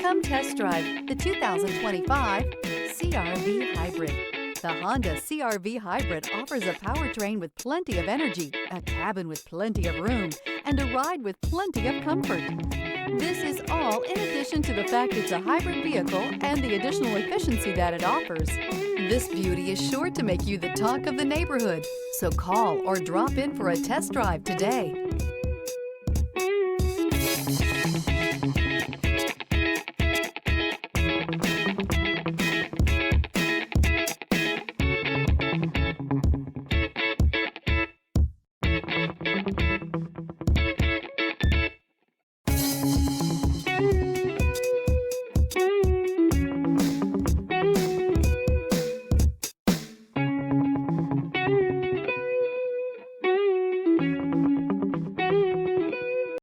Come test drive the 2025 CR-V Hybrid. The Honda CR-V Hybrid offers a powertrain with plenty of energy, a cabin with plenty of room, and a ride with plenty of comfort. This is all in addition to the fact it's a hybrid vehicle and the additional efficiency that it offers. This beauty is sure to make you the talk of the neighborhood, so call or drop in for a test drive today.